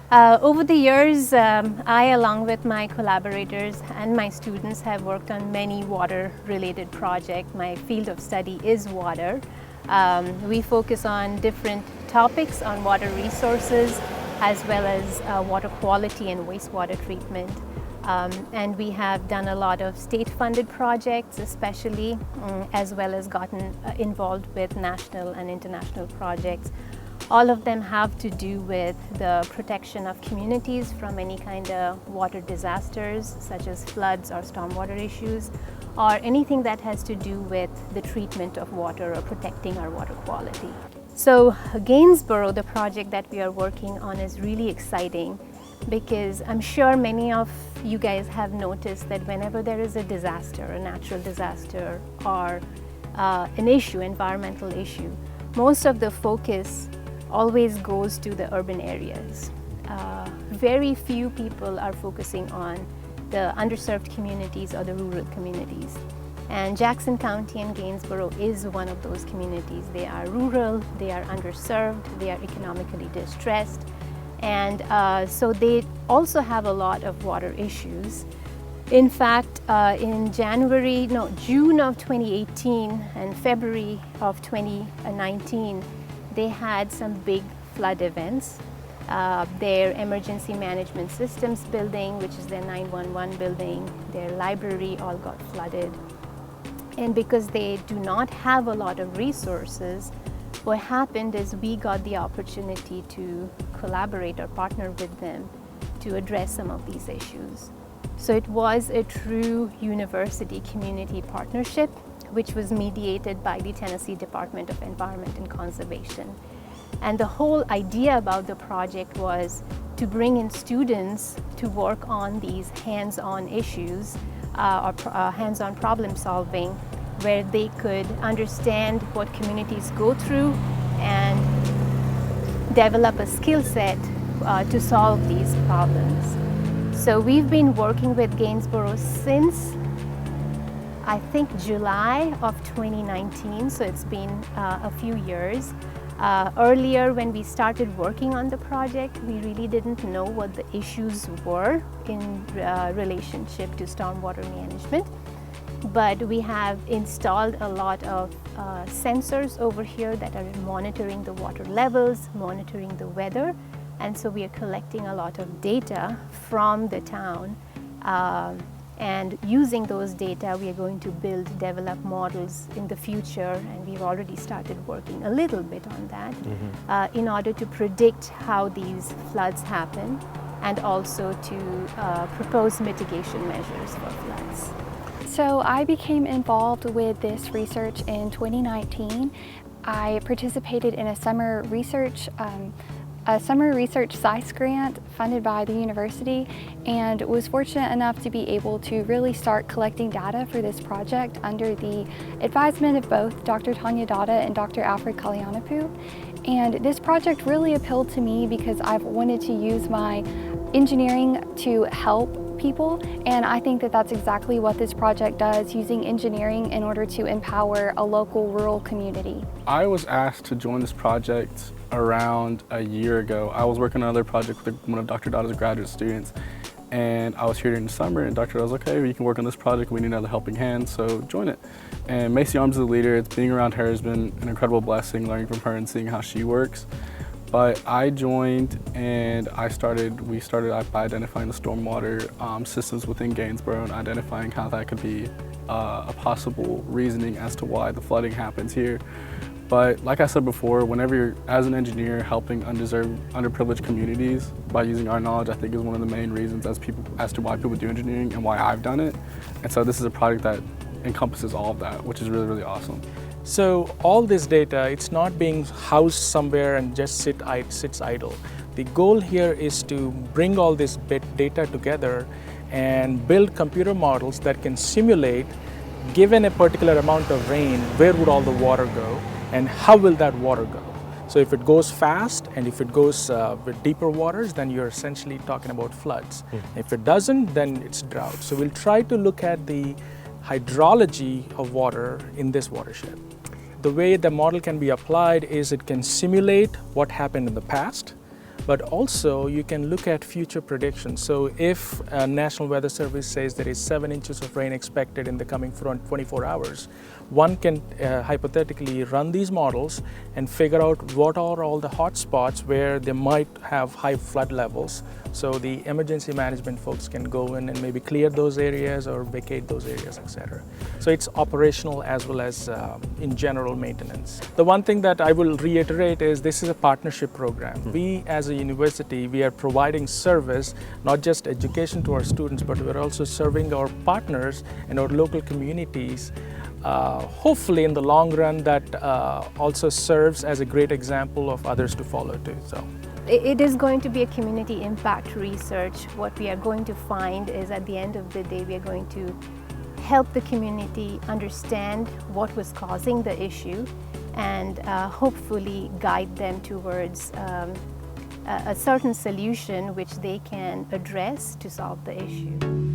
Over the years, I, along with my collaborators and my students, have worked on many water-related projects. My field of study is water. We focus on different topics on water resources as well as water quality and wastewater treatment. And we have done a lot of state-funded projects especially, as well as gotten involved with national and international projects. All of them have to do with the protection of communities from any kind of water disasters such as floods or stormwater issues, or anything that has to do with the treatment of water or protecting our water quality. So Gainsborough, the project that we are working on, is really exciting because I'm sure many of you guys have noticed that whenever there is a disaster, a natural disaster, or an issue, environmental issue, most of the focus always goes to the urban areas. Very few people are focusing on the underserved communities or the rural communities. And Jackson County and Gainsborough is one of those communities. They are rural, they are underserved, they are economically distressed, and so they also have a lot of water issues. In fact, in June of 2018 and February of 2019, they had some big flood events. Their emergency management systems building, which is their 911 building, their library all got flooded. And because they do not have a lot of resources, what happened is we got the opportunity to collaborate or partner with them to address some of these issues. So it was a true university community partnership, which was mediated by the Tennessee Department of Environment and Conservation. And the whole idea about the project was to bring in students to work on these hands-on issues or hands-on problem solving, where they could understand what communities go through and develop a skill set to solve these problems. So we've been working with Gainsborough since I think July of 2019, so it's been a few years. Earlier, when we started working on the project, we really didn't know what the issues were in relationship to stormwater management. But we have installed a lot of sensors over here that are monitoring the water levels, monitoring the weather, and so we are collecting a lot of data from the town. And using those data, we are going to develop models in the future, and we've already started working a little bit on that in order to predict how these floods happen and also to propose mitigation measures for floods. So I became involved with this research in 2019. I participated in a summer research SCICE grant funded by the university, and was fortunate enough to be able to really start collecting data for this project under the advisement of both Dr. Tania Datta and Dr. Alfred Kalyanapu. And this project really appealed to me because I've wanted to use my engineering to help people, and I think that that's exactly what this project does, using engineering in order to empower a local rural community. I was asked to join this project around a year ago. I was working on another project with one of Dr. Datta's graduate students, and I was here during the summer, and Dr. Datta was like, okay, you can work on this project, we need another helping hand, so join it. And Macy Arms is the leader. Being around her has been an incredible blessing, learning from her and seeing how she works. But I joined and we started by identifying the stormwater systems within Gainsborough and identifying how that could be a possible reasoning as to why the flooding happens here. But like I said before, whenever you're, as an engineer, helping underprivileged communities by using our knowledge, I think is one of the main reasons as to why people do engineering and why I've done it. And so this is a project that encompasses all of that, which is really, really awesome. So all this data, it's not being housed somewhere and just sits idle. The goal here is to bring all this data together and build computer models that can simulate, given a particular amount of rain, where would all the water go and how will that water go. So if it goes fast and if it goes with deeper waters, then you're essentially talking about floods. If it doesn't, then it's drought. So we'll try to look at the hydrology of water in this watershed. The way the model can be applied is it can simulate what happened in the past, but also you can look at future predictions. So if National Weather Service says there is 7 inches of rain expected in the coming 24 hours, one can hypothetically run these models and figure out what are all the hot spots where they might have high flood levels. So the emergency management folks can go in and maybe clear those areas or vacate those areas, etc. So it's operational as well as in general maintenance. The one thing that I will reiterate is this is a partnership program. We as a university, we are providing service, not just education to our students, but we're also serving our partners and our local communities. Hopefully in the long run that also serves as a great example of others to follow too. So. It is going to be a community impact research. What we are going to find is at the end of the day, we are going to help the community understand what was causing the issue and hopefully guide them towards a certain solution which they can address to solve the issue.